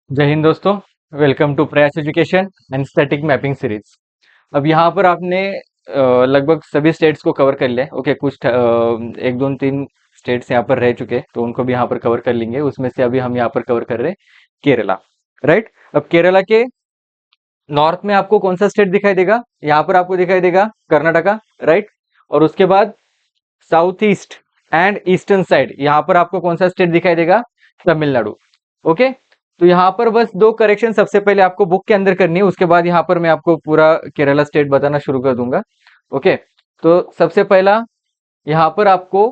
जय हिंद दोस्तों। Welcome to प्रयास education and static mapping series. अब यहाँ पर आपने लगभग सभी स्टेट्स को कवर कर लिया है। ओके, कुछ एक दो तीन स्टेट्स यहाँ पर रह चुके हैं, तो उनको भी यहाँ पर कवर कर लेंगे। उसमें से अभी हम यहाँ पर कवर कर रहे हैं केरला। राइट। अब केरला के नॉर्थ में आपको कौन सा स्टेट दिखाई देगा? यहाँ पर आपको दिखाई देगा कर्नाटका। राइट। और उसके बाद south east and eastern side यहाँ पर आपको कौन सा स्टेट दिखाई देगा? तमिलनाडु। ओके। तो यहाँ पर बस दो करेक्शन सबसे पहले आपको बुक के अंदर करनी है, उसके बाद यहाँ पर मैं आपको पूरा केरला स्टेट बताना शुरू कर दूंगा। ओके। तो सबसे पहला यहाँ पर आपको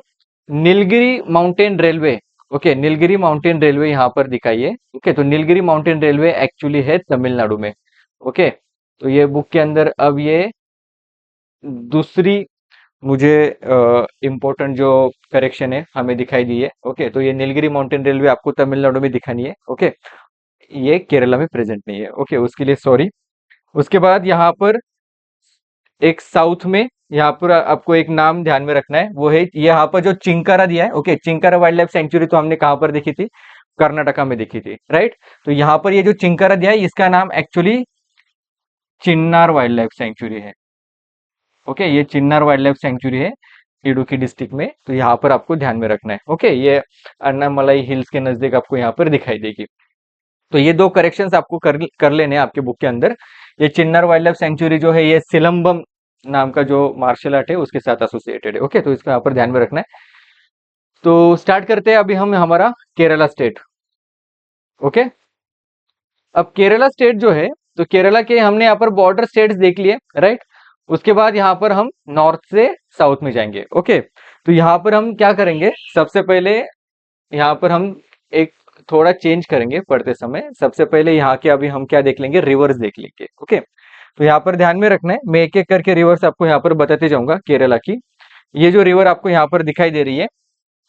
Nilgiri mountain railway. Okay, Nilgiri mountain railway यहाँ पर दिखाइए। ओके, तो नीलगिरी माउंटेन रेलवे एक्चुअली है तमिलनाडु में। ओके। तो ये बुक के अंदर अब ये दूसरी मुझे इम्पोर्टेंट जो करेक्शन है हमें दिखाई दी है। ओके, तो ये नीलगिरी माउंटेन रेलवे आपको तमिलनाडु में दिखानी है। ओके, ये केरला में प्रेजेंट नहीं है। ओके, उसके लिए सॉरी। उसके बाद यहाँ पर एक साउथ में यहाँ पर आपको एक नाम ध्यान में रखना है, वो है यहाँ पर जो चिंकारा दिया है। Okay, chinkara wild life century तो हमने कहाँ पर देखी थी? कर्नाटका में देखी थी। राइट। तो यहाँ पर ये जो चिंकारा दिया है इसका नाम actually Chinnar wild life century है। ओके, ये चिन्नार वाइल्ड लाइफ सेंचुरी है इडुक्की डिस्ट्रिक्ट में। तो यहाँ पर आपको ध्यान में रखना है। ओके, ये अन्नामलाई हिल्स के नजदीक आपको यहाँ पर दिखाई देगी। तो ये दो करेक्शंस आपको कर लेने हैं आपके बुक के अंदर। ये चिन्नार वाइल्ड लाइफ सेंचुरी जो है ये सिलंबम नाम का जो मार्शल आर्ट है उसके साथ एसोसिएटेड है। ओके, तो इसको यहाँ पर ध्यान में रखना है। तो स्टार्ट करते हैं अभी हम हमारा केरला स्टेट। ओके। अब केरला स्टेट जो है, तो केरला के हमने यहाँ पर बॉर्डर स्टेट्स देख लिए। राइट। उसके बाद यहाँ पर हम नॉर्थ से साउथ में जाएंगे। ओके, तो यहाँ पर हम क्या करेंगे? सबसे पहले यहाँ पर हम एक थोड़ा चेंज करेंगे पढ़ते समय। सबसे पहले यहाँ के अभी हम क्या देख लेंगे? रिवर्स देख लेंगे। ओके, तो यहाँ पर ध्यान में रखना है, मैं एक एक करके रिवर्स आपको यहाँ पर बताते जाऊंगा केरला की। ये जो रिवर आपको यहाँ पर दिखाई दे रही है,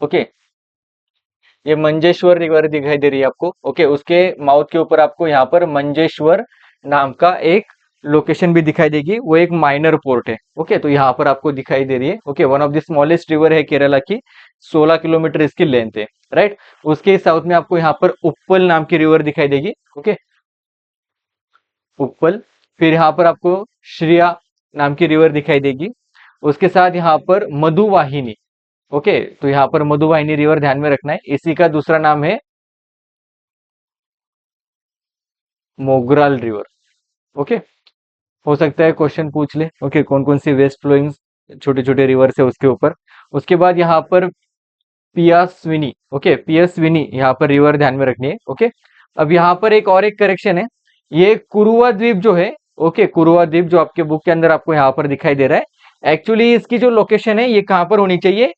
ओके, ये मंजेश्वर रिवर दिखाई दे रही है आपको। ओके, उसके माउथ के ऊपर आपको यहाँ पर मंजेश्वर नाम का एक लोकेशन भी दिखाई देगी, वो एक माइनर पोर्ट है। ओके, तो यहाँ पर आपको दिखाई दे रही है। Okay, one of the smallest river है केरला की, 16 किलोमीटर इसकी लेंथ है। राइट। उसके साउथ में आपको यहाँ पर उप्पल नाम की रिवर दिखाई देगी। ओके, उप्पल। फिर यहाँ पर आपको श्रिया नाम की रिवर दिखाई देगी। उसके साथ यहाँ पर मधुवाहिनी। ओके, तो यहाँ पर मधुवाहिनी रिवर ध्यान में रखना है, इसी का दूसरा नाम है मोगराल रिवर। ओके, हो सकता है क्वेश्चन पूछ ले। ओके, कौन कौन सी वेस्ट फ्लोइंग छोटे छोटे रिवर्स है उसके ऊपर। उसके बाद यहाँ पर पियास्विनी। ओके, पियास्विनी यहाँ पर रिवर ध्यान में रखनी है। ओके, अब यहाँ पर एक और एक करेक्शन है, ये कुरुआ द्वीप जो है। ओके, कुरुआ द्वीप जो आपके बुक के अंदर आपको यहाँ पर दिखाई दे रहा है, एक्चुअली इसकी जो लोकेशन है ये कहाँ पर होनी चाहिए?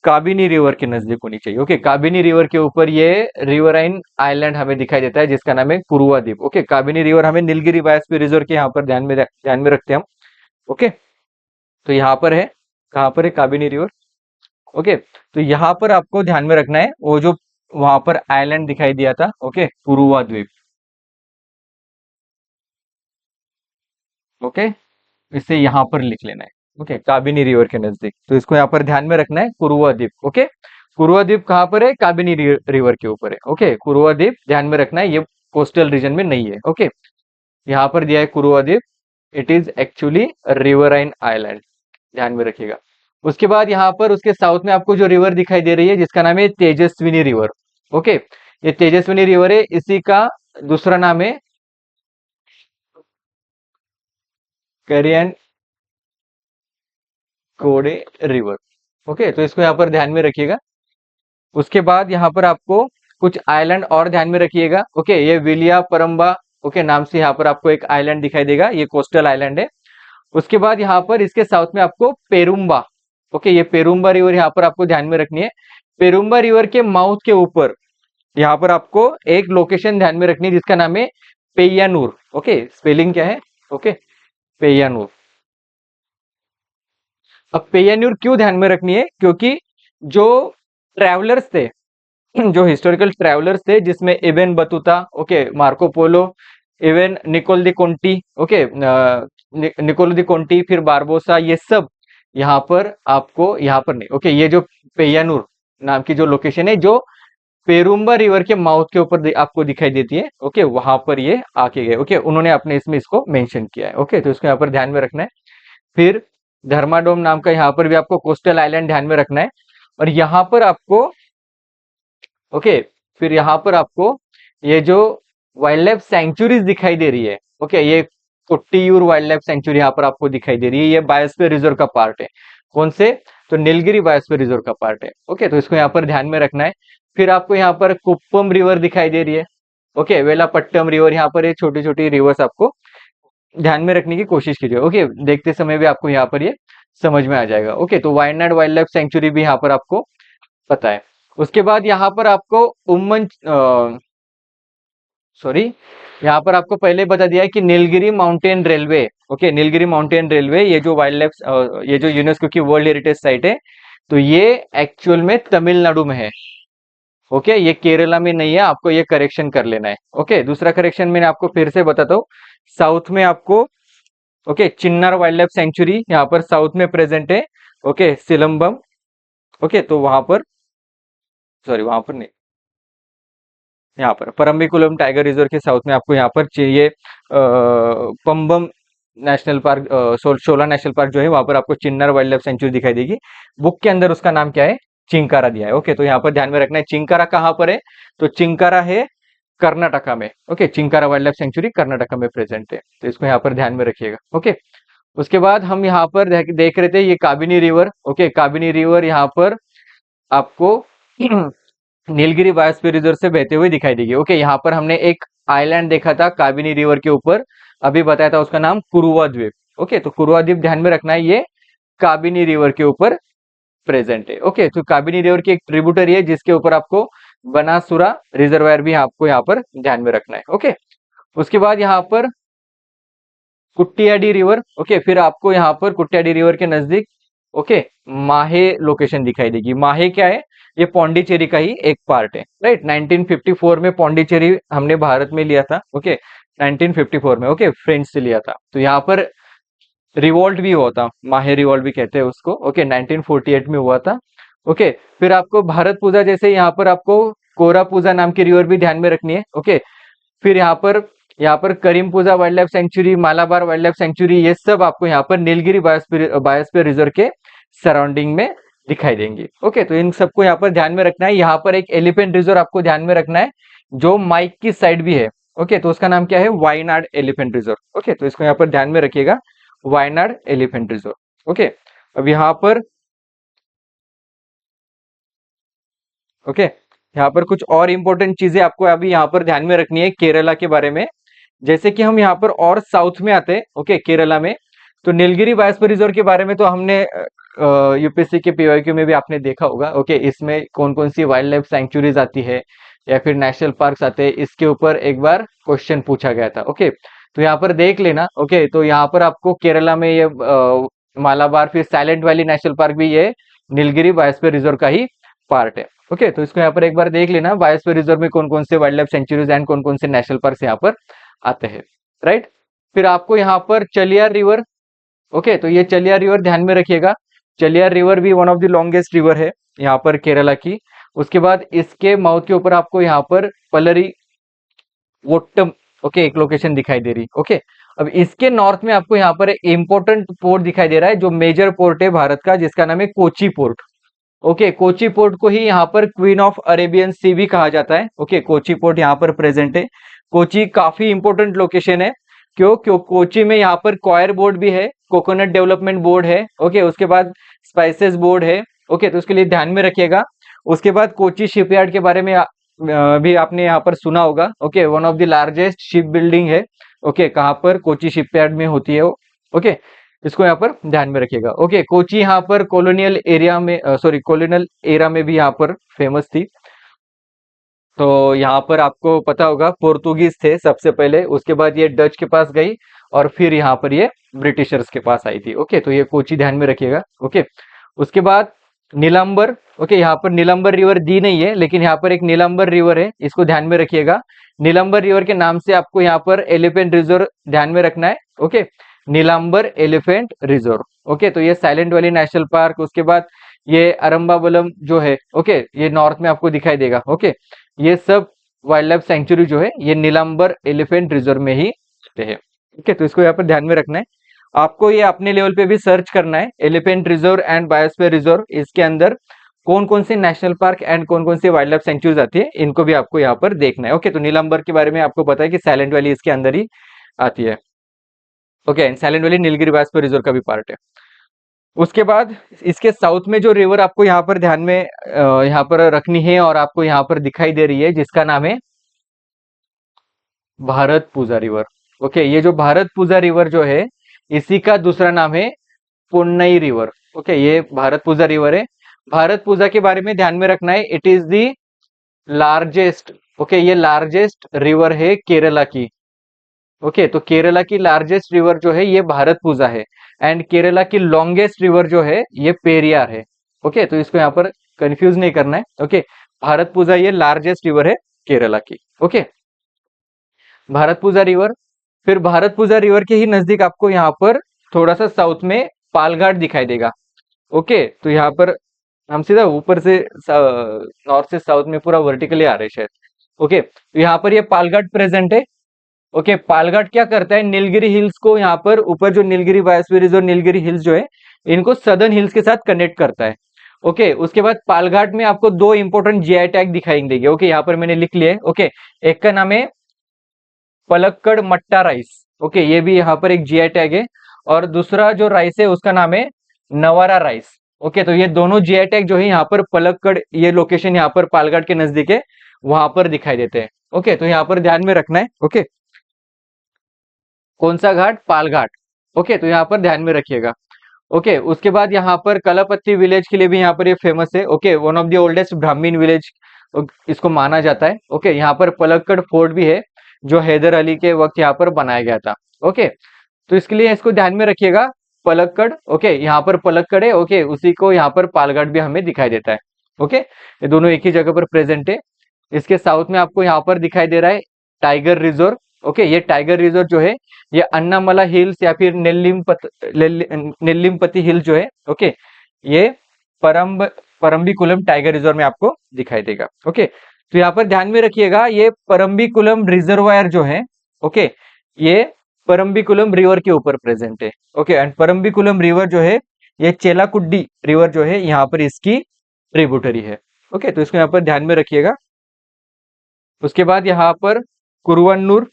काबिनी रिवर के नजदीक होनी चाहिए। ओके, काबिनी रिवर के ऊपर ये रिवराइन आइलैंड हमें दिखाई देता है जिसका नाम है कुरुआ द्वीप। ओके, काबिनी रिवर हमें नीलगिरी बायोस्फीयर रिजर्व के यहाँ पर ध्यान में रखते हैं हम। ओके, तो यहाँ पर है, कहाँ पर है? काबिनी रिवर। ओके, तो यहाँ पर आपको ध्यान में रखना है वो जो वहां पर आइलैंड दिखाई दिया था। ओके, कुरुआ द्वीप। ओके, इसे यहाँ पर लिख लेना है। ओके, काबिनी रिवर के नजदीक, तो इसको यहाँ पर ध्यान में रखना है, कुरुआ द्वीप। ओके, कुरुआ द्वीप कहाँ पर है? काबिनी रिवर के ऊपर है। ओके, कुरुआ द्वीप ध्यान में रखना है, ये कोस्टल रीजन में नहीं है। ओके, यहाँ पर दिया है कुरुआ द्वीप, it is actually riverine island, ध्यान में रखिएगा। उसके बाद यहाँ पर उसके साउथ में आपको जो रिवर दिखाई दे रही है जिसका नाम है तेजस्विनी रिवर। ओके, ये तेजस्विनी रिवर है, इसी का दूसरा नाम है करियन कोडे रिवर। ओके, तो इसको यहाँ पर ध्यान में रखिएगा। उसके बाद यहाँ पर आपको कुछ आइलैंड और ध्यान में रखिएगा। ओके, ये विलिया परम्बा ओके नाम से यहाँ पर आपको एक आइलैंड दिखाई देगा, ये कोस्टल आइलैंड है। उसके बाद यहाँ पर इसके साउथ में आपको पेरुम्बा। ओके, ये पेरुम्बा रिवर यहाँ पर आपको ध्यान में रखनी है। पेरुम्बा रिवर के माउथ के ऊपर यहाँ पर आपको एक लोकेशन ध्यान में रखनी है जिसका नाम है पेय्यानूर। ओके, स्पेलिंग क्या है? ओके, पेय्यानूर। अब पेय्यानूर क्यों ध्यान में रखनी है? क्योंकि जो ट्रैवलर्स थे, जो हिस्टोरिकल ट्रैवलर्स थे, जिसमें Ibn Battuta, okay, Marco Polo, even Nicolo di Conti, okay, Nicolo di Conti, फिर बारबोसा, ये सब यहाँ पर आपको, यहाँ पर नहीं। ओके, ये जो पेय्यानूर नाम की जो लोकेशन है, जो पेरुम्बा रिवर के माउथ के ऊपर आपको दिखाई देती है। ओके, वहां पर ये आके गए। ओके, उन्होंने अपने इसमें इसको मेंशन किया है। ओके, तो इसको यहाँ पर ध्यान में रखना है। फिर धर्माडोम नाम का यहाँ पर भी आपको कोस्टल आइलैंड ध्यान में रखना है। और यहाँ पर आपको, ओके, फिर यहाँ पर आपको ये जो वाइल्ड लाइफ सेंचुरीज दिखाई दे रही है, ओके, ये कोट्टियूर वाइल्ड लाइफ सेंचुरी यहाँ पर आपको दिखाई दे रही है, ये बायोस्फीयर रिजर्व का पार्ट है। कौन से? तो नीलगिरी बायोस्फीयर रिजर्व का पार्ट है। ओके, तो इसको यहाँ पर ध्यान में रखना है। फिर आपको यहाँ पर कुप्पम रिवर दिखाई दे रही है। ओके, वेलापट्टम रिवर, यहाँ पर ये छोटी छोटी रिवर्स आपको ध्यान में रखने की कोशिश कीजिए। ओके, देखते समय भी आपको यहाँ पर ये समझ में आ जाएगा। ओके, तो वायनाड वाइल्ड लाइफ सेंचुरी भी यहाँ पर आपको पता है। उसके बाद यहाँ पर आपको उम्मन, सॉरी, यहाँ पर आपको पहले बता दिया है कि Nilgiri mountain railway, okay, Nilgiri mountain railway, ये जो वाइल्ड लाइफ, ये जो यूनेस्को की वर्ल्ड हेरिटेज साइट है, तो ये एक्चुअल में तमिलनाडु में है। ओके, ये केरला में नहीं है, आपको ये करेक्शन कर लेना है। ओके, दूसरा करेक्शन मैंने आपको फिर से बताता हूँ। साउथ में आपको, okay, Chinnar wild life century यहाँ पर साउथ में प्रेजेंट है। ओके, सिलम्बम, ओके, तो वहां पर, सॉरी, वहां पर नहीं, यहाँ पर परम्बिकुलम टाइगर रिजर्व के साउथ में आपको यहाँ पर चाहिए पंबम नेशनल पार्क, शोला नेशनल पार्क जो है, वहां पर आपको चिन्नार वाइल्ड लाइफ सेंचुरी दिखाई देगी। बुक के अंदर उसका नाम क्या है? चिंकारा दिया है। ओके, तो यहाँ पर ध्यान में रखना है, चिंकारा कहाँ पर है? तो चिंकारा है कर्नाटका में। Okay, chinkara wild life century Karnataka में प्रेजेंट है, तो इसको यहाँ पर ध्यान में रखिएगा। ओके, उसके बाद हम यहाँ पर देख रहे थे ये Kabini river. Okay, Kabini river यहाँ पर आपको नीलगिरी बायोस्फीयर रिजर्व से बहते हुए दिखाई देगी। ओके, यहाँ पर हमने एक आइलैंड देखा था काबिनी रिवर के ऊपर, अभी बताया था उसका नाम कुरुवा द्वीप। ओके, तो कुरुवा द्वीप ध्यान में रखना है, ये काबिनी रिवर के ऊपर प्रेजेंट है। ओके, तो काबिनी रिवर की एक ट्रिब्यूटरी है जिसके ऊपर आपको बनासुरा रिजर्वायर भी आपको यहाँ पर ध्यान में रखना है। ओके, उसके बाद यहाँ पर कुट्टियाडी रिवर। ओके, फिर आपको यहाँ पर कुट्टियाडी रिवर के नजदीक, ओके, माहे लोकेशन दिखाई देगी। माहे क्या है? ये पौंडीचेरी का ही एक पार्ट है, राइट। 1954 में पौंडीचेरी हमने भारत में लिया था। ओके, 1954 में, ओके, फ्रेंच से लिया था। तो यहाँ पर रिवॉल्ट भी हुआ था, माहे रिवॉल्ट भी कहते हैं उसको। ओके, 1948 में हुआ था। ओके, फिर आपको भारत पूजा जैसे यहाँ पर आपको कोरा पूजा नाम की रिवर भी ध्यान में रखनी है। ओके, फिर यहाँ पर Karimpuzha wild life sanctuary, Malabar wild life sanctuary, ये सब आपको यहाँ पर नीलगिरी बायोस्फीयर रिजर्व के सराउंडिंग में दिखाई देंगे। ओके, तो इन सबको यहाँ पर ध्यान में रखना है। यहाँ पर एक एलिफेंट रिजर्व आपको ध्यान में रखना है जो माइक की साइड भी है। ओके, तो उसका नाम क्या है? Wayanad elephant reserve. ओके, तो इसको यहाँ पर ध्यान में रखिएगा, वायनाड एलिफेंट रिजर्व। ओके, अब यहाँ पर, ओके, यहाँ पर कुछ और इंपॉर्टेंट चीजें आपको अभी यहाँ पर ध्यान में रखनी है केरला के बारे में। जैसे कि हम यहाँ पर और साउथ में आते हैं, ओके, केरला में, तो नीलगिरी बायोस्फीयर रिजर्व के बारे में तो हमने यूपीएससी के पीवाईक्यू में भी आपने देखा होगा। ओके, इसमें कौन कौन सी वाइल्ड लाइफ सेंचुरीज आती है या फिर नेशनल पार्क्स आते हैं, इसके ऊपर एक बार क्वेश्चन पूछा गया था। ओके, तो यहाँ पर देख लेना। ओके, तो यहाँ पर आपको केरला में ये मालाबार, फिर साइलेंट वैली नेशनल पार्क भी ये नीलगिरी बायोस्फीयर रिजर्व का ही पार्ट है। ओके, तो इसको यहाँ पर एक बार देख लेना, बायोस्फीयर रिजर्व में कौन कौन से वाइल्ड लाइफ सेंचुरीज एंड कौन कौन से नेशनल पार्क यहाँ पर आते हैं, राइट। फिर आपको यहाँ पर चलियार रिवर, ओके, तो ये चलियार रिवर ध्यान में रखिएगा। चलियार रिवर भी one of the longest river है यहाँ पर केरला की। उसके बाद इसके माउथ के ऊपर आपको यहाँ पर पलरी वोट्टम, ओके, एक लोकेशन दिखाई दे रही। ओके, अब इसके नॉर्थ में आपको यहाँ पर इंपॉर्टेंट पोर्ट दिखाई दे रहा है जो मेजर पोर्ट है भारत का, जिसका नाम है Kochi port. Okay, Kochi port को ही यहाँ पर क्वीन ऑफ अरेबियन सी भी कहा जाता है। ओके, कोची पोर्ट यहाँ पर प्रेजेंट है। कोची काफी इंपॉर्टेंट लोकेशन है, क्यों कोची में यहाँ पर कॉयर बोर्ड भी है, कोकोनट डेवलपमेंट बोर्ड है। ओके, उसके बाद स्पाइसेस बोर्ड है। ओके, तो उसके लिए ध्यान में रखिएगा। उसके बाद कोची शिपयार्ड के बारे में भी आपने यहाँ पर सुना होगा। Okay, one of the largest ship building है। ओके, कहाँ पर? कोची शिपयार्ड में होती है वो। ओके, इसको यहाँ पर ध्यान में रखिएगा। ओके, कोची यहाँ पर कॉलोनियल एरिया में, सॉरी, कॉलोनियल एरा में भी यहाँ पर फेमस थी। तो यहाँ पर आपको पता होगा पोर्तुगीज थे सबसे पहले, उसके बाद ये डच के पास गई और फिर यहाँ पर ये ब्रिटिशर्स के पास आई थी। ओके, तो ये कोची ध्यान में रखिएगा। ओके, उसके बाद नीलांबर। ओके, यहाँ पर नीलांबर रिवर दी नहीं है, लेकिन यहाँ पर एक नीलांबर रिवर है, इसको ध्यान में रखिएगा। नीलांबर रिवर के नाम से आपको यहाँ पर एलिफेंट रिजर्व ध्यान में रखना है। Okay, Nilambur elephant reserve. Okay, तो ये साइलेंट वैली नेशनल पार्क, उसके बाद ये अरंबाबलम जो है, ओके, ये नॉर्थ में आपको दिखाई देगा, ओके। ये सब वाइल्ड लाइफ सेंचुरी जो है ये नीलांबर एलिफेंट रिजर्व में ही आते हैं, ओके। तो इसको यहाँ पर ध्यान में रखना है। आपको ये अपने लेवल पे भी सर्च करना है, elephant reserve and biosphere reserve, इसके अंदर कौन कौन से नेशनल पार्क एंड कौन कौन से वाइल्ड लाइफ सेंचुरीज आती है, इनको भी आपको यहाँ पर देखना है, ओके। तो नीलांबर के बारे में आपको पता है कि साइलेंट वैली इसके अंदर ही आती है, okay. And silent valley Nilgiri biosphere reserve का भी पार्ट है। उसके बाद इसके साउथ में जो रिवर आपको यहाँ पर ध्यान में यहाँ पर रखनी है और आपको यहाँ पर दिखाई दे रही है, जिसका नाम है भारतपुजा रिवर, ओके। ये जो भारतपुजा रिवर जो है, इसी का दूसरा नाम है पुन्नई रिवर, ओके। ये भारतपुजा रिवर है। भारतपुजा के बारे में ध्यान में रखना है, it is the largest, okay, ये लार्जेस्ट रिवर है केरला की, ओके। तो केरला की लार्जेस्ट रिवर जो है ये भारतपुजा है, एंड केरला की लॉन्गेस्ट रिवर जो है ये पेरियार है, ओके। तो इसको यहाँ पर कंफ्यूज नहीं करना है, ओके। भारतपुजा ये लार्जेस्ट रिवर है केरला की, ओके। भारतपुजा रिवर, फिर भारतपुजा रिवर के ही नजदीक आपको यहाँ पर थोड़ा सा साउथ में पालघाट दिखाई देगा, ओके। तो यहाँ पर हम सीधा ऊपर से नॉर्थ से साउथ में पूरा वर्टिकली आ रहे हैं शायद, ओके। तो यहाँ पर ये पालघाट प्रेजेंट है, ओके। पालघाट क्या करता है, नीलगिरी हिल्स को यहाँ पर ऊपर जो Nilgiri biosphere reserve Nilgiri hills जो है, इनको सदर्न हिल्स के साथ कनेक्ट करता है, ओके। उसके बाद पालघाट में आपको दो इंपॉर्टेंट जीआई टैग दिखाई देंगे, ओके। यहाँ पर मैंने लिख लिया है, ओके। एक का नाम है पलक्कड़ मट्टा राइस, ओके, ये भी यहाँ पर एक जीआई टैग है। और दूसरा जो राइस है उसका नाम है नवारा राइस, ओके। तो ये दोनों जीआई टैग जो है यहाँ पर पलक्कड़, ये लोकेशन यहाँ पर पालघाट के नजदीक है, वहां पर दिखाई देते हैं, ओके। तो यहाँ पर ध्यान में रखना है, ओके। कौन सा घाट, पालघाट, ओके। तो यहाँ पर ध्यान में रखिएगा, ओके। उसके बाद यहाँ पर कलापत्ती विलेज के लिए भी यहाँ पर ये फेमस है, okay. One of the oldest Brahmin village इसको माना जाता है, ओके। यहाँ पर पलक्कड़ फोर्ट भी है, जो हैदर अली के वक्त यहाँ पर बनाया गया था, ओके। तो इसके लिए इसको ध्यान में रखिएगा, पलक्कड़, ओके। यहाँ पर पलक्कड़ है, ओके, उसी को यहाँ पर पालघाट भी हमें दिखाई देता है, ओके। ये दोनों एक ही जगह पर प्रेजेंट है। इसके साउथ में आपको यहाँ पर दिखाई दे रहा है टाइगर रिजर्व, ओके। ये टाइगर रिजर्व जो है ये अन्नामला हिल्स या फिर नेल्लिमपति हिल जो है, ओके, ये परम्बिकुलम टाइगर रिजर्व में आपको दिखाई देगा, ओके। तो यहाँ पर ध्यान में रखिएगा, ये परम्बिकुलम रिजर्वायर जो है, ओके, ये परम्बिकुलम रिवर के ऊपर प्रेजेंट है, ओके। एंड परम्बिकुलम रिवर जो है ये चेलाकुड्डी रिवर जो है यहाँ पर इसकी ट्रिब्यूटरी है, ओके। तो इसको यहाँ पर ध्यान में रखिएगा। उसके बाद यहाँ पर कुरुवन्नूर,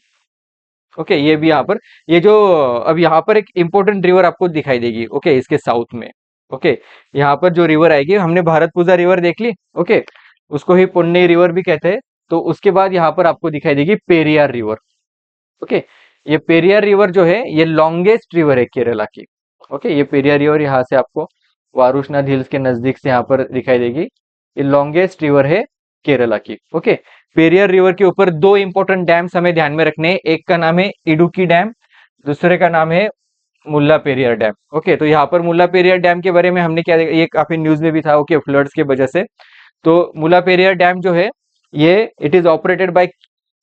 ओके, ये भी यहाँ पर, ये जो अब यहाँ पर एक इंपॉर्टेंट रिवर आपको दिखाई देगी, ओके, इसके साउथ में, ओके। यहाँ पर जो रिवर आएगी, हमने भारतपुजा रिवर देख ली, ओके, उसको ही पुन्नई रिवर भी कहते हैं। तो उसके बाद यहाँ पर आपको दिखाई देगी पेरियार रिवर, ओके। ये पेरियार रिवर जो है ये लॉन्गेस्ट रिवर है केरला की, ओके। ये पेरियार रिवर यहाँ से आपको वारुशनाथ हिल्स के नजदीक से यहाँ पर दिखाई देगी, ये लॉन्गेस्ट रिवर है केरला की, ओके। पेरियार रिवर के ऊपर दो इंपॉर्टेंट डैम्स हमें ध्यान में रखने हैं, एक का नाम है इडुकी डैम, दूसरे का नाम है मुल्ला पेरियार डैम, ओके। तो यहाँ पर मुल्ला पेरियार डैम के बारे में हमने क्या देखा, ये काफी न्यूज में भी था, ओके, फ्लड्स के वजह से। तो मुल्ला पेरियार डैम जो है ये it is operated by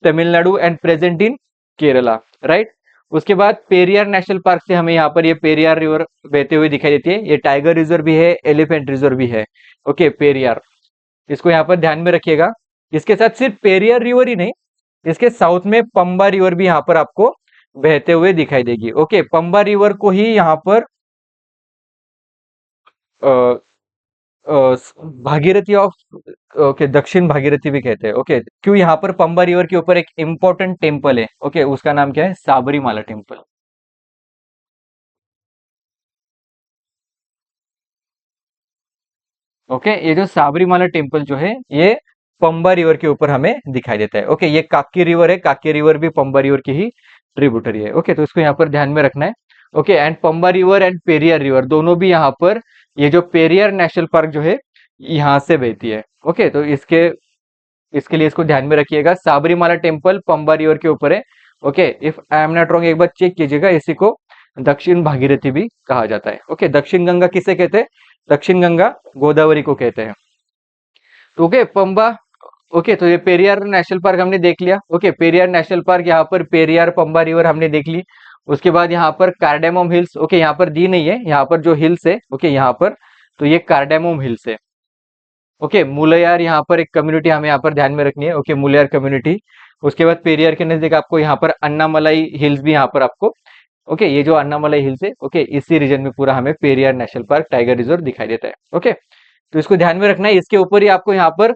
Tamil Nadu and present in Kerala, right. उसके बाद पेरियार नेशनल पार्क से हमें यहाँ पर ये पेरियार रिवर बहते हुए दिखाई देती है, ये टाइगर रिजर्व भी है, एलिफेंट रिजर्व भी है, ओके, पेरियार, इसको यहाँ पर ध्यान में रखिएगा। इसके साथ सिर्फ पेरियार रिवर ही नहीं, इसके साउथ में पंबा रिवर भी यहाँ पर आपको बहते हुए दिखाई देगी, ओके। पंबा रिवर को ही यहाँ पर भागीरथी ऑफ, ओके, दक्षिण भागीरथी भी कहते हैं, ओके। क्यों, यहाँ पर पंबा रिवर के ऊपर एक इंपॉर्टेंट टेम्पल है, ओके, उसका नाम क्या है, साबरीमाला टेम्पल, ओके। ये जो साबरीमाला टेम्पल जो है ये पंबा रिवर के ऊपर हमें दिखाई देता है, ओके। ये काक्की रिवर है, काक्की रिवर भी पंबा रिवर की ही ट्रिब्यूटरी है, ओके। तो इसको यहाँ पर ध्यान में रखना है, okay. And Pamba river and Periyar river दोनों भी यहाँ पर, ये जो पेरियार नेशनल पार्क जो है यहाँ से बहती है, ओके। तो इसके इसके लिए इसको ध्यान में रखिएगा, साबरीमाला टेम्पल पंबा रिवर के ऊपर है, okay. If I am not wrong, एक बार चेक कीजिएगा, इसी को दक्षिण भागीरथी भी कहा जाता है, ओके। दक्षिण गंगा किसे कहते हैं, दक्षिण गंगा गोदावरी को कहते हैं, तो ओके, पंबा, ओके। तो ये पेरियार नेशनल पार्क हमने देख लिया, ओके। पेरियार नेशनल पार्क, यहाँ पर पेरियार पंबा रिवर हमने देख ली। उसके बाद यहाँ पर कार्डेमम हिल्स, ओके, यहाँ पर दी नहीं है, यहाँ पर जो हिल्स है, ओके, यहाँ पर तो ये कार्डेमोम हिल्स है। ओके, मुलैयार यहाँ पर एक कम्युनिटी हमें यहाँ पर ध्यान में रखनी है। Okay, Mulaiyar community. उसके बाद पेरियार के नजदीक आपको यहाँ पर अन्नामलाई हिल्स भी यहाँ पर आपको, ओके, ये जो अन्नामलाई हिल्स है, ओके, इसी रीजन में पूरा हमें Periyar national park tiger reserve दिखाई देता है। ओके, तो इसको ध्यान में रखना है। इसके ऊपर ही आपको यहाँ पर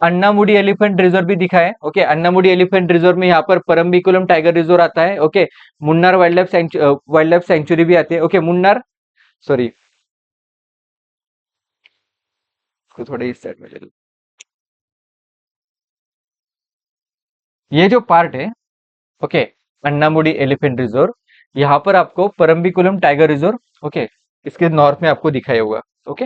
अन्नामुडी एलिफेंट रिजर्व भी दिखा है। ओके, अन्नामुडी एलिफेंट रिजर्व में यहाँ पर परम्बिकुलम टाइगर रिजर्व आता है। Okay, Munnar wild life century भी आती है। ओके, मुन्नार, सॉरी, इसको थोड़ा इस साइड में ले लो। ये जो पार्ट है, ओके, अन्नामुडी एलिफेंट रिजर्व, यहाँ पर आपको परम्बिकुलम टाइगर रिजर्व, ओके, इसके नॉर्थ में आपको दिखाया होगा। ओके,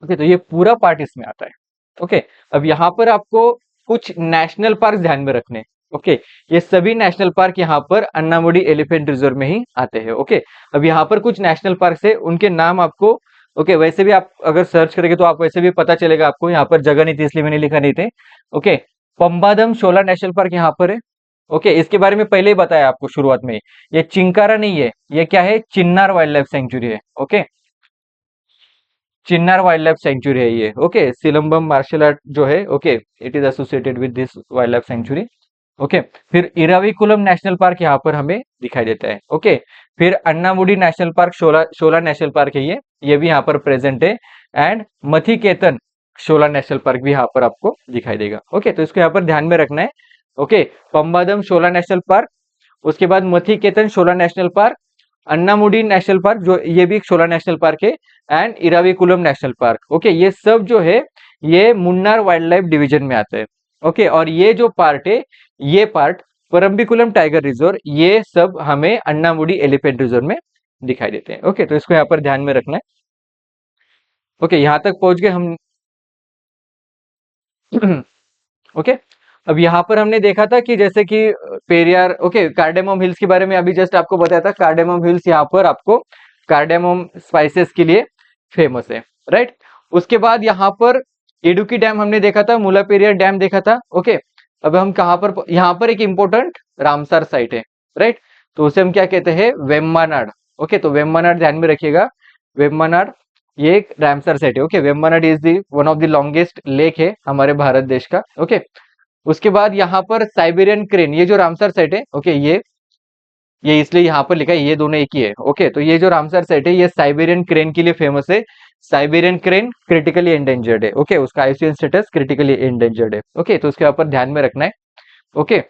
ओके, तो ये पूरा पार्ट इसमें आता है। ओके, अब यहाँ पर आपको कुछ नेशनल पार्क ध्यान में रखने हैं। ओके, ये सभी नेशनल पार्क यहाँ पर अन्नामुडी एलिफेंट रिजर्व में ही आते हैं। ओके, अब यहाँ पर कुछ नेशनल पार्क है, उनके नाम आपको, ओके, वैसे भी आप अगर सर्च करेंगे तो आप वैसे भी पता चलेगा आपको। यहाँ पर जगह नहीं थी इसलिए मैंने लिखा नहीं थे। Okay, Pambadum Shola national park यहाँ पर है। ओके, इसके बारे में पहले ही बताया आपको शुरुआत में। ये चिंकारा नहीं है, ये क्या है, चिन्नार वाइल्ड लाइफ सेंचुरी है। Okay, Chinnar wild life century है ये। ओके, सिलंबम मार्शल आर्ट जो है, okay, it is associated with this wild life century. Okay, फिर इराविकुलम नेशनल पार्क यहाँ पर हमें दिखाई देता है। ओके, फिर अन्नामुडी नेशनल पार्क, शोला शोला नेशनल पार्क है ये भी यहाँ पर प्रेजेंट है। एंड मथिकेतन शोला नेशनल पार्क भी यहाँ पर आपको दिखाई देगा। ओके, तो इसको यहाँ पर ध्यान में रखना है। Okay, Pambadum Shola national park, उसके बाद Mathikettan Shola national park, Anamudi national park जो ये भी एक शोला नेशनल पार्क है, and Eravikulam national park. Okay, ये सब जो है ये मुन्नार वाइल्ड लाइफ डिवीजन में आता है। ओके, और ये जो पार्ट है, ये पार्ट परम्बिकुलम टाइगर रिजर्व, ये सब हमें अन्नामुडी एलिफेंट रिजर्व में दिखाई देते हैं। ओके, तो इसको यहाँ पर ध्यान में रखना है। ओके, यहाँ तक पहुंच गए हम। ओके, अब यहाँ पर हमने देखा था कि जैसे कि पेरियार, ओके, कार्डेमम हिल्स के बारे में अभी जस्ट आपको बताया था। कार्डेमम हिल्स यहाँ पर आपको कार्डेमम स्पाइसेस के लिए फेमस है, राइट। उसके बाद यहाँ पर इडुकी डैम हमने देखा था, मुला पेरियार डैम देखा था। ओके, अब हम कहाँ पर, यहाँ पर एक इंपॉर्टेंट रामसर साइट है, राइट, तो उसे हम क्या कहते हैं, वेम्बानाड। ओके, तो वेम्बानाड ध्यान में रखिएगा। वेम्बानाड ये एक रामसर साइट है। Okay, Vembanad is the one of the longest lake है हमारे भारत देश का। ओके, उसके बाद यहाँ पर साइबेरियन क्रेन, ये जो रामसर साइट है, ओके, ये इसलिए यहाँ पर लिखा है, ये दोनों एक ही है। ओके, तो ये जो रामसर साइट है ये साइबेरियन क्रेन के लिए फेमस है। साइबेरियन क्रेन क्रिटिकली एंडेंजर्ड है। ओके, उसका आईयूसीएन स्टेटस क्रिटिकली एंडेंजर्ड है। ओके, तो उसके ऊपर ध्यान में रखना है। ओके,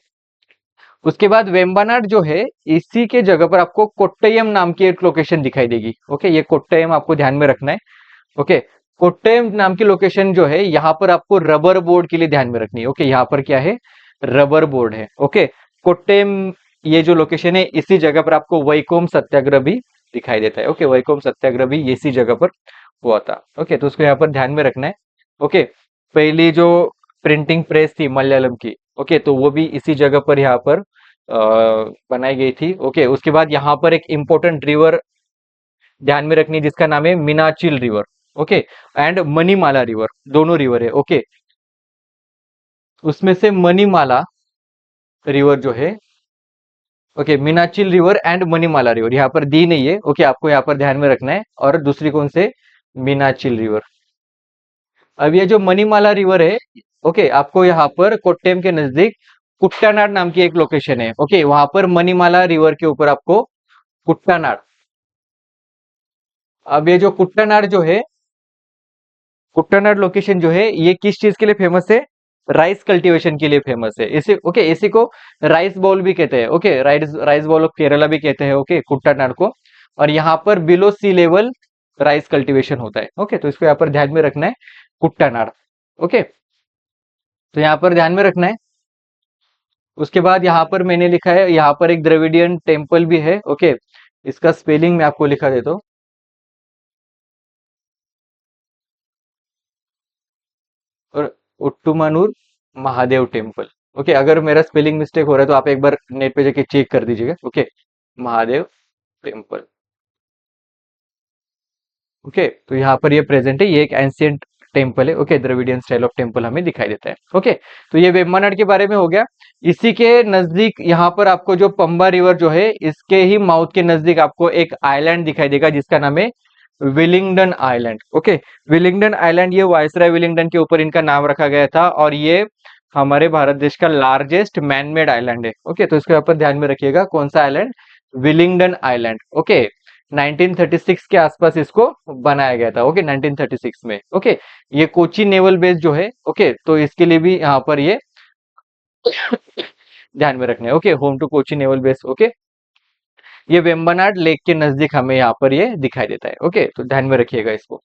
उसके बाद वेम्बानाड जो है, इसी के जगह पर आपको कोट्टयम नाम की एक लोकेशन दिखाई देगी। ओके, ये कोट्टयम आपको ध्यान में रखना है। ओके, कोट्टयम नाम की लोकेशन जो है, यहाँ पर आपको रबर बोर्ड के लिए ध्यान में रखनी है। ओके, यहाँ पर क्या है, रबर बोर्ड है। ओके, कोट्टयम ये जो लोकेशन है, इसी जगह पर आपको वैकोम सत्याग्रह भी दिखाई देता है। ओके, वैकोम सत्याग्रह भी इसी जगह पर हुआ था। ओके, तो उसको यहाँ पर ध्यान में रखना है। ओके, पहली जो प्रिंटिंग प्रेस थी मलयालम की, ओके, तो वो भी इसी जगह पर यहाँ पर बनाई गई थी। ओके, उसके बाद यहाँ पर एक इंपॉर्टेंट रिवर ध्यान में रखनी है जिसका नाम है Meenachil river. Okay, and Manimala river, दोनों रिवर है। ओके, उसमें से मणिमाला रिवर जो है, okay, Meenachil river and Manimala river, यहाँ पर दी नहीं है। ओके, आपको यहाँ पर ध्यान में रखना है। और दूसरी कौन से, मीनाचिल रिवर। अब ये जो मणिमाला रिवर है, ओके, आपको यहाँ पर कोट्टेम के नजदीक कुट्टानाड नाम की एक लोकेशन है। ओके, वहां पर मणिमाला रिवर के ऊपर आपको कुट्टानाड, अब ये जो कुट्टानाड जो है, कुट्टानाड लोकेशन जो है, ये किस चीज के लिए फेमस है, राइस कल्टीवेशन के लिए फेमस है। इसे, ओके, इसी को राइस बाउल भी कहते हैं। Okay, rice rice bowl of Kerala भी कहते हैं। ओके, कुट्टानाड को। और यहाँ पर below sea level rice cultivation होता है। ओके, तो इसको यहाँ पर ध्यान में रखना है, कुट्टानाड। ओके, तो यहाँ पर ध्यान में रखना है। उसके बाद यहाँ पर मैंने लिखा है, यहाँ पर एक द्रविडियन टेम्पल भी है। ओके, इसका स्पेलिंग मैं आपको लिखा देता हूँ। और उट्टुमानूर महादेव टेम्पल। ओके, अगर मेरा स्पेलिंग मिस्टेक हो रहा है तो आप एक बार नेट पे जाके चेक कर दीजिएगा। Okay, Mahadev temple. ओके, तो यहाँ पर ये प्रेजेंट है, ये एक एंशियंट टेम्पल है, okay, Dravidian style of temple हमें दिखाई देता है। ओके, तो ये वेम्बनाड के बारे में हो गया। इसी के नजदीक यहाँ पर आपको जो पंबा रिवर जो है, इसके ही माउथ के नजदीक आपको एक आइलैंड दिखाई देगा जिसका नाम है Willingdon island. Okay, Willingdon island, ये वायसराय विलिंगडन के ऊपर इनका नाम रखा गया था और ये हमारे भारत देश का लार्जेस्ट मैनमेड आइलैंड है। ओके, तो इसके ऊपर ध्यान में रखिएगा, कौन सा आइलैंड? Willingdon island. ओके, 1936 के आसपास इसको बनाया गया था। ओके, 1936 में। ओके, ये कोची नेवल बेस जो है, ओके, तो इसके लिए भी यहाँ पर ये ध्यान में रखना है। Okay, home to Kochi naval base. Okay, ये वेम्बनाड लेक के नजदीक हमें यहाँ पर ये दिखाई देता है। ओके, तो ध्यान में रखिएगा इसको।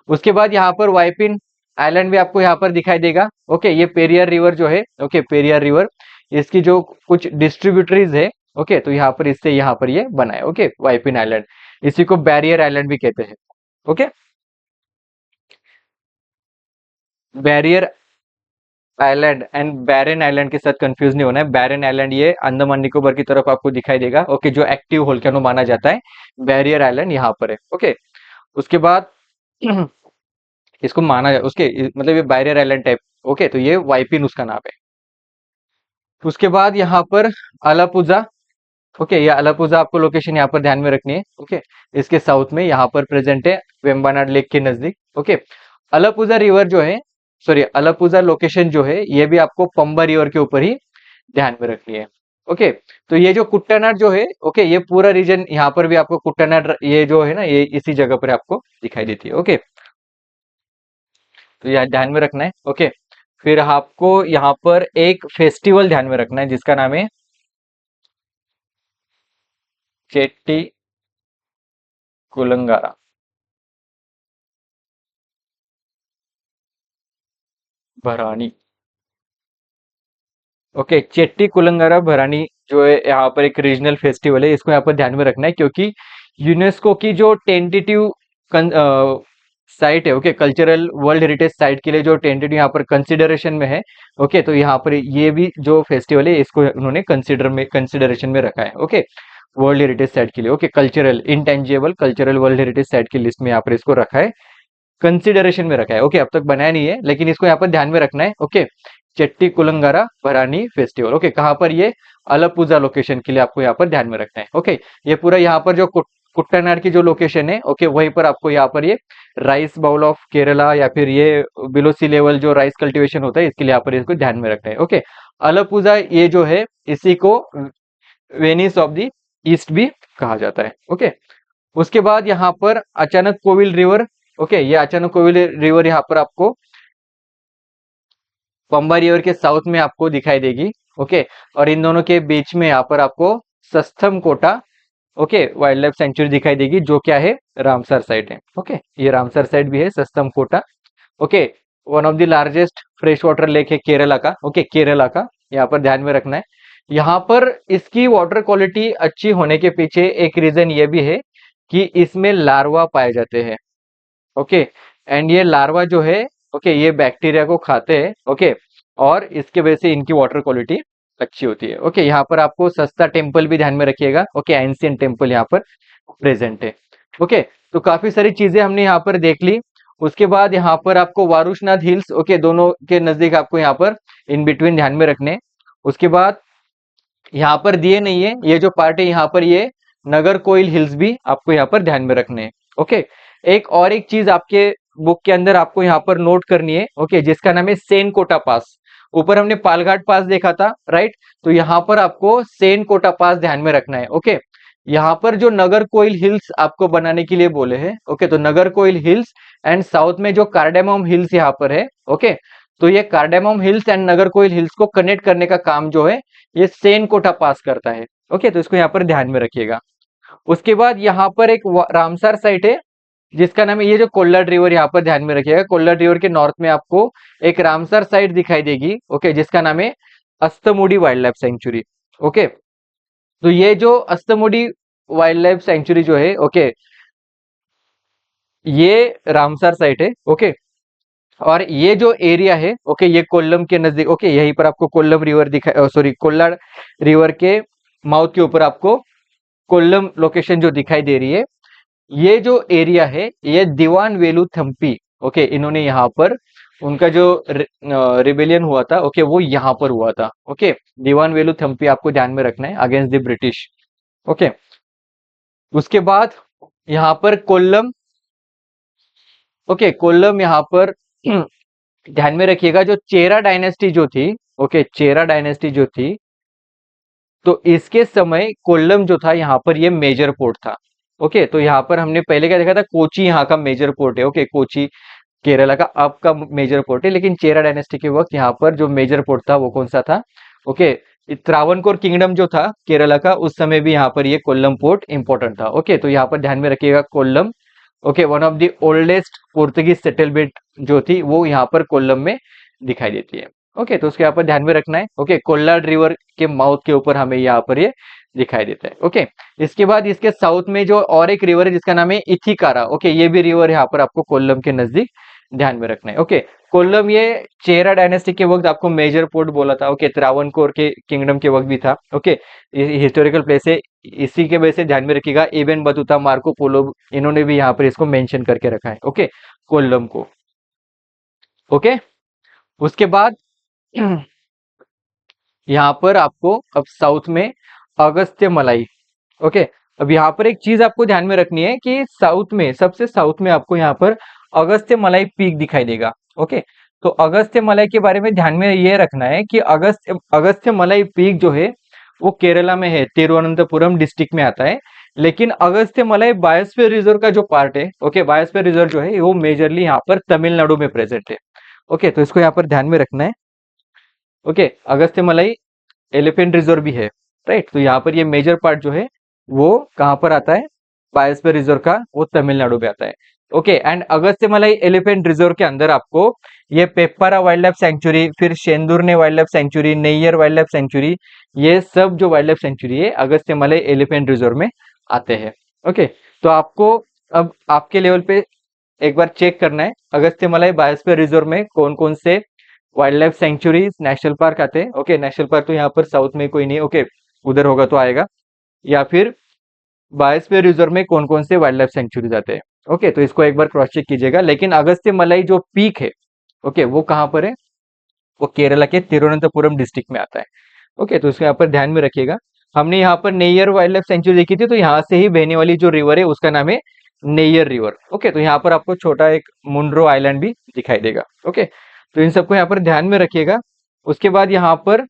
उसके बाद यहाँ पर वाइपिन आइलैंड भी आपको यहाँ पर दिखाई देगा। ओके, ये पेरियार रिवर जो है, ओके, पेरियार रिवर, इसकी जो कुछ डिस्ट्रीब्यूटरीज है, ओके, तो यहाँ पर इससे यहाँ पर ये बना है। ओके, वाइपिन आइलैंड, इसी को बैरियर आइलैंड भी कहते हैं। Okay, barrier island and barren island के साथ कंफ्यूज नहीं होना है। बैरन आइलैंड ये अंडमान निकोबार की तरफ आपको दिखाई देगा। ओके, जो एक्टिव वोल्केनो माना जाता है, बैरियर आइलैंड यहाँ पर है। ओके, उसके बाद इसको माना उसके मतलब ये बैरियर आइलैंड टाइप। ओके, तो ये वाइपिन उसका नाम है। उसके बाद यहाँ पर अलापुजा। ओके, ये अलापुजा आपको लोकेशन यहाँ पर ध्यान में रखनी है। ओके, इसके साउथ में यहाँ पर प्रेजेंट है, वेम्बनाड लेक के नजदीक। ओके, अलापुजा रिवर जो है, सॉरी, अलापुजा लोकेशन जो है, ये भी आपको पंबा रिवर के ऊपर ही ध्यान में रखनी है। ओके, तो ये जो कुट्टानाड जो है, ओके, ये पूरा रीजन यहाँ पर भी आपको कुट्टानाड ये जो है ना, ये इसी जगह पर आपको दिखाई देती है। ओके, तो यह ध्यान में रखना है। ओके, फिर आपको यहाँ पर एक फेस्टिवल ध्यान में रखना है जिसका नाम है चेट्टी कुलंगारा भरानी। ओके, चेट्टी कुलंगारा भरानी जो है यहाँ पर एक रीजनल फेस्टिवल है, इसको यहाँ पर ध्यान में रखना है क्योंकि यूनेस्को की जो टेंटेटिव साइट है, okay, cultural world heritage site के लिए जो टेंटेटिव यहाँ पर कंसिडरेशन में है। ओके, तो यहाँ पर ये भी जो फेस्टिवल है इसको उन्होंने कंसिडरेशन में रखा है। ओके, वर्ल्ड हेरिटेज साइट के लिए। Okay, cultural intangible cultural world heritage site की लिस्ट में यहाँ पर इसको रखा है, कंसिडरेशन में रखा है। ओके, अब तक बनाया नहीं है लेकिन इसको यहाँ पर ध्यान में रखना है। ओके, चट्टी कुलंगारा भरानी फेस्टिवल। ओके, कहाँ पर? ये अलपूजा लोकेशन के लिए आपको यहाँ पर ध्यान में रखना है। ओके, ये पूरा यहाँ पर जो कुट्टानाड की जो लोकेशन है, ओके, वहीं पर आपको यहाँ पर ये राइस बाउल ऑफ केरला या फिर ये बिलो सी लेवल जो राइस कल्टीवेशन होता है, इसके लिए यहाँ पर इसको ध्यान में रखना है। ओके, अलपूजा ये जो है, इसी को वेनिस ऑफ द ईस्ट भी कहा जाता है। ओके, उसके बाद यहाँ पर अचानक कोविल रिवर। ओके, ये अचानक कोविल रिवर यहाँ पर आपको पंबा रिवर के साउथ में आपको दिखाई देगी। ओके, और इन दोनों के बीच में यहाँ पर आपको Sasthamkotta, okay, wild life sanctuary दिखाई देगी जो क्या है? रामसर साइट है। ओके, ये रामसर साइट भी है, Sasthamkotta. Okay, one of the largest fresh water lake है केरला का। ओके, केरला का यहाँ पर ध्यान में रखना है। यहाँ पर इसकी वाटर क्वालिटी अच्छी होने के पीछे एक रीजन ये भी है कि इसमें लार्वा पाए जाते हैं। ओके, एंड ये लार्वा जो है, ओके, ये बैक्टीरिया को खाते हैं। ओके, और इसके वजह से इनकी वाटर क्वालिटी अच्छी होती है। ओके, यहाँ पर आपको सस्ता टेम्पल भी ध्यान में रखिएगा। ओके, एंशियंट टेम्पल यहाँ पर प्रेजेंट है। ओके, तो काफी सारी चीजें हमने यहाँ पर देख ली। उसके बाद यहाँ पर आपको वारुशनाथ हिल्स, ओके, दोनों के नजदीक आपको यहाँ पर इन बिटवीन ध्यान में रखने। उसके बाद यहाँ पर दिए नहीं है, ये जो पार्ट है यहाँ पर ये नगर कोइल हिल्स भी आपको यहाँ पर ध्यान में रखने हैं। ओके, एक चीज आपके बुक के अंदर आपको यहाँ पर नोट करनी है। ओके, जिसका नाम है सेन कोटा पास। ऊपर हमने पालघाट पास देखा था, राइट? तो यहाँ पर आपको सेन कोटा पास ध्यान में रखना है। ओके, यहाँ पर जो नगर कोइल हिल्स आपको बनाने के लिए बोले हैं, ओके, तो नगर कोइल हिल्स एंड साउथ में जो कार्डेमम हिल्स यहाँ पर है, ओके, तो ये cardamom hills and Nagercoil hills को कनेक्ट करने का काम जो है ये सेन कोटा पास करता है। ओके, तो इसको यहाँ पर ध्यान में रखिएगा। उसके बाद यहाँ पर एक रामसर साइट है जिसका नाम है, ये जो कोल्लाड रिवर यहाँ पर ध्यान में रखिएगा, कोल्लाड रिवर के नॉर्थ में आपको एक रामसर साइट दिखाई देगी। ओके, जिसका नाम है अस्तमुडी वाइल्ड लाइफ सेंचुरी। ओके, तो ये जो अस्तमुडी वाइल्ड लाइफ सेंचुरी जो है, ओके, ये रामसर साइट है। ओके, और ये जो एरिया है, ओके, ये कोल्लम के नजदीक, ओके, यहीं पर आपको कोल्लम रिवर दिखाई, सॉरी, कोल्लाड रिवर के माउथ के ऊपर आपको कोल्लम लोकेशन जो दिखाई दे रही है, ये जो एरिया है ये दीवान वेलु थम्पी, ओके, इन्होंने यहाँ पर उनका जो रिबेलियन हुआ था, ओके, वो यहाँ पर हुआ था। ओके, दीवान वेलु थम्पी आपको ध्यान में रखना है, अगेंस्ट द ब्रिटिश। ओके, उसके बाद यहाँ पर कोल्लम। ओके, कोल्लम यहाँ पर ध्यान में रखिएगा, जो चेरा डायनेस्टी जो थी, ओके, चेरा डायनेस्टी जो थी, तो इसके समय कोल्लम जो था यहाँ पर ये मेजर पोर्ट था। ओके, तो यहाँ पर हमने पहले क्या देखा था, कोची यहाँ का मेजर पोर्ट है। ओके, कोची केरला का अब का मेजर पोर्ट है, लेकिन चेरा डायनेस्टी के वक्त यहाँ पर जो मेजर पोर्ट था वो कौन सा था? ओके, त्रावणकोर किंगडम जो था केरला का, उस समय भी यहाँ पर ये कोल्लम पोर्ट इंपॉर्टेंट था। ओके, तो यहाँ पर ध्यान में रखिएगा Kollam. Okay, one of the oldest Portuguese settlement जो थी वो यहाँ पर कोल्लम में दिखाई देती है। ओके, तो उसके यहाँ पर ध्यान में रखना है। ओके, कोल्लाड रिवर के माउथ के ऊपर हमें यहाँ पर ये दिखाई देता है। ओके, इसके बाद इसके साउथ में जो और एक रिवर है जिसका नाम है इथिकारा। ओके, ये भी रिवर यहाँ पर आपको कोल्लम के नजदीक ध्यान में रखना है। ओके, कोल्लम ये चेरा डायनेस्टी के वक्त आपको मेजर पोर्ट बोला था। ओके, त्रावणकोर के किंगडम के वक्त भी था। ओके, हिस्टोरिकल प्लेस है, इसी के वजह से ध्यान में रखिएगा, इबन बतूता, मार्को पोलो, इन्होंने भी यहाँ पर इसको मेंशन करके रखा है। ओके, कोल्लम को। ओके, उसके बाद यहाँ पर आपको अब साउथ में अगस्त्य मलाई। ओके, अब यहाँ पर एक चीज आपको ध्यान में रखनी है कि साउथ में, सबसे साउथ में आपको यहाँ पर अगस्त्य मलाई पीक दिखाई देगा। ओके, तो अगस्त्य मलाई के बारे में ध्यान में ये रखना है कि अगस्त्य मलाई पीक जो है वो केरला में है, तिरुवनंतपुरम डिस्ट्रिक्ट में आता है। लेकिन अगस्त्य मलाई बायोस्फीयर रिजर्व का जो पार्ट है, ओके, बायोस्फीयर रिजर्व जो है वो मेजरली यहाँ पर तमिलनाडु में प्रेजेंट है। ओके, तो इसको यहाँ पर ध्यान में रखना है। ओके, अगस्त्य मलाई एलिफेंट रिजर्व भी है, राइट। तो यहाँ पर ये मेजर पार्ट जो है वो कहाँ पर आता है? बायोस्फीयर रिजर्व का, वो तमिलनाडु में आता है। ओके, एंड अगस्त्य मलाई एलिफेंट रिजर्व के अंदर आपको ये पेप्पारा वाइल्ड लाइफ सेंचुरी, फिर Shendurney wild life sanctuary, Neyyar wild life sanctuary, ये सब जो वाइल्ड लाइफ सेंचुरी है अगस्त्य मलाई एलिफेंट रिजर्व में आते हैं। ओके, तो आपको अब आपके लेवल पे एक बार चेक करना है अगस्त्य मलाई बायोस्फीयर रिजर्व में कौन कौन से wild life sanctuaries, national park आते हैं। ओके, नेशनल पार्क तो यहाँ पर साउथ में कोई नहीं। ओके, उधर होगा तो आएगा, या फिर बायोस्फीयर रिजर्व में कौन कौन से वाइल्ड लाइफ सेंचुरीज आते हैं। ओके, तो इसको एक बार क्रॉस चेक कीजिएगा। लेकिन अगस्त्य मलाई जो पीक है, ओके, वो कहाँ पर है? वो केरला के तिरुवनंतपुरम डिस्ट्रिक्ट में आता है। ओके, तो इसको यहाँ पर ध्यान में रखिएगा। हमने यहाँ पर नेय्यर वाइल्ड लाइफ सेंचुरी देखी थी, तो यहाँ से ही बहने वाली जो रिवर है उसका नाम है नेय्यर रिवर। ओके, तो यहाँ पर आपको छोटा एक मुंड्रो आइलैंड भी दिखाई देगा। ओके, तो इन सबको यहाँ पर ध्यान में रखिएगा। उसके बाद यहाँ पर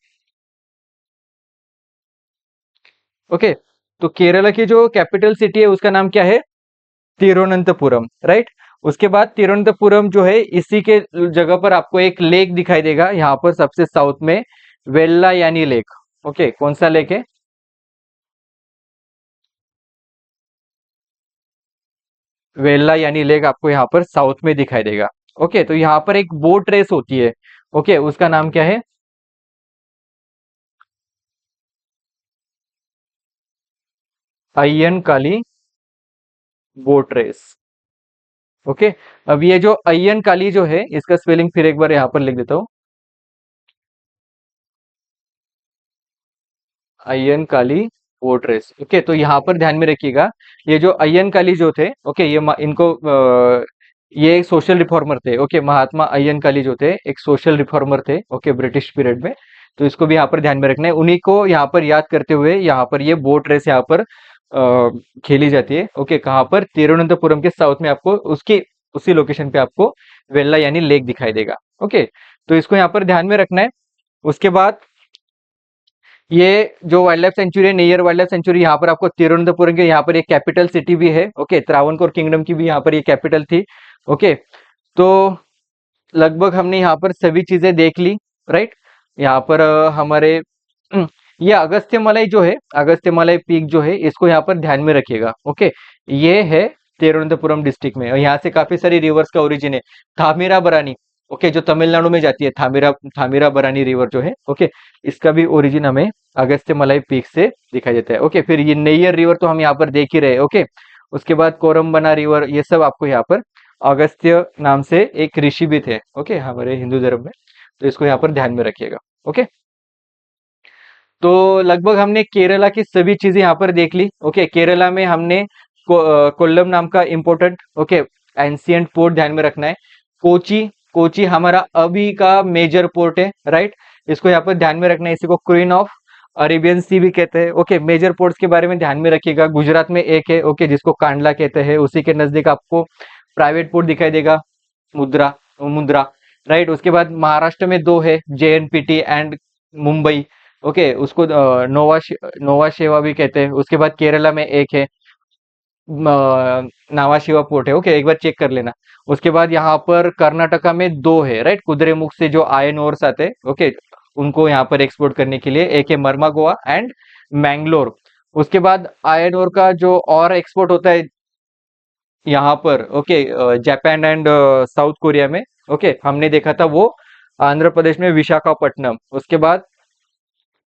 ओके, तो केरला की जो कैपिटल सिटी है उसका नाम क्या है? तिरुवनंतपुरम, राइट। उसके बाद तिरुवनंतपुरम जो है, इसी के जगह पर आपको एक लेक दिखाई देगा यहाँ पर सबसे साउथ में, वेल्ला यानी लेक। ओके, कौन सा लेक है? वेल्ला यानी लेक आपको यहाँ पर साउथ में दिखाई देगा। ओके, तो यहाँ पर एक बोट रेस होती है। ओके, उसका नाम क्या है? अय्यन काली बोट रेस। ओके, अब ये जो अय्यन काली जो है, इसका स्पेलिंग फिर एक बार यहाँ पर लिख देता हूँ, अय्यन काली बोट रेस। ओके, तो यहाँ पर ध्यान में रखिएगा, ये जो अय्यन काली जो थे, ओके, ये इनको ये एक सोशल रिफॉर्मर थे। ओके, महात्मा अय्यन काली जो थे एक सोशल रिफॉर्मर थे। ओके, ब्रिटिश पीरियड में, तो इसको भी यहाँ पर ध्यान में रखना है। उन्हीं को यहाँ पर याद करते हुए यहाँ पर ये बोट रेस यहाँ पर खेली जाती है। ओके, कहाँ पर? तिरुवनंतपुरम के साउथ में आपको उसकी उसी लोकेशन पे आपको वेल्ला यानी लेक दिखाई देगा। ओके, तो इसको यहाँ पर ध्यान में रखना है। उसके बाद ये जो वाइल्ड लाइफ सेंचुरी है, नेयर वाइल्ड लाइफ सेंचुरी, यहाँ पर आपको तिरुवनंतपुरम के यहाँ पर एक कैपिटल सिटी भी है। ओके, त्रावणकोर किंगडम की भी यहाँ पर ये कैपिटल थी। ओके, तो लगभग हमने यहाँ पर सभी चीजें देख ली, राइट। यहाँ पर हमारे ये अगस्त्य मलाई जो है, अगस्त्य मलाई पीक जो है, इसको यहाँ पर ध्यान में रखिएगा। ओके, ये है तिरुवनंतपुरम डिस्ट्रिक्ट में, और यहाँ से काफी सारी रिवर्स का ओरिजिन है। थामीरा बरानी, ओके, जो तमिलनाडु में जाती है, थामीरा थामीरा बरानी रिवर जो है, ओके, इसका भी ओरिजिन हमें अगस्त्य मलाई पीक से दिखाई देता है। ओके, फिर ये नेयर रिवर तो हम यहाँ पर देख ही रहे। ओके, उसके बाद कोरम्बना रिवर, ये सब आपको यहाँ पर अगस्त्य नाम से एक ऋषि भी थे। ओके, हमारे हिंदू धर्म में, तो इसको यहाँ पर ध्यान में रखिएगा। ओके, तो लगभग हमने केरला की सभी चीजें यहाँ पर देख ली। ओके, केरला में हमने कोल्लम नाम का इम्पोर्टेंट, ओके, एंशियंट पोर्ट ध्यान में रखना है। कोची, कोची हमारा अभी का मेजर पोर्ट है, राइट। इसको यहाँ पर ध्यान में रखना है, इसी को क्वीन ऑफ अरेबियन सी भी कहते हैं। ओके, मेजर पोर्ट्स के बारे में ध्यान में रखिएगा। गुजरात में एक है, ओके, जिसको कांडला कहते हैं, उसी के नजदीक आपको प्राइवेट पोर्ट दिखाई देगा, मुद्रा, मुद्रा, राइट। उसके बाद महाराष्ट्र में दो है, जेएनपीटी एंड मुंबई, ओके, उसको नोवा शेवा भी कहते हैं। उसके बाद केरला में एक है, नावाशिवा पोर्ट है, ओके, एक बार चेक कर लेना। उसके बाद यहाँ पर कर्नाटका में दो है, राइट, कुद्रेमुख से जो आयन ओर्स आते हैं, ओके, उनको यहाँ पर एक्सपोर्ट करने के लिए एक है मर्मागोआ एंड मैंगलोर। उसके बाद आयन ओर का जो और एक्सपोर्ट होता है यहाँ पर, okay, Japan and south Korea में, ओके, हमने देखा था वो आंध्र प्रदेश में विशाखापट्टनम। उसके बाद,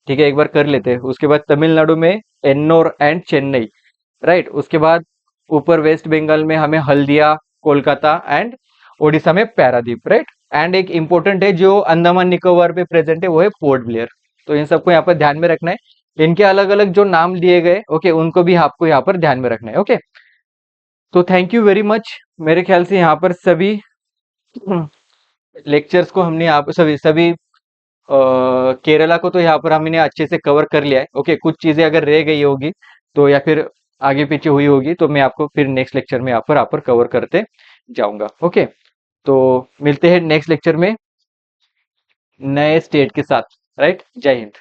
ठीक है, एक बार कर लेते हैं। उसके बाद तमिलनाडु में एन्नोर एंड चेन्नई, राइट। उसके बाद ऊपर वेस्ट बंगाल में हमें हल्दिया, कोलकाता एंड ओडिशा में पारादीप, राइट। एंड एक इंपॉर्टेंट है जो अंडमान निकोबार पे प्रेजेंट है, वो है पोर्ट ब्लेयर। तो इन सबको यहाँ पर ध्यान में रखना है। इनके अलग अलग जो नाम दिए गए, ओके, उनको भी आपको यहाँ पर ध्यान में रखना है, ओके। तो थैंक यू वेरी मच। मेरे ख्याल से यहाँ पर सभी लेक्चर्स को हमने यहाँ पर सभी सभी केरला को तो यहाँ पर हमने अच्छे से कवर कर लिया है, ओके। कुछ चीजें अगर रह गई होगी तो या फिर आगे पीछे हुई होगी तो मैं आपको फिर नेक्स्ट लेक्चर में यहाँ पर कवर करते जाऊंगा, ओके। तो मिलते हैं नेक्स्ट लेक्चर में नए स्टेट के साथ, राइट। जय हिंद।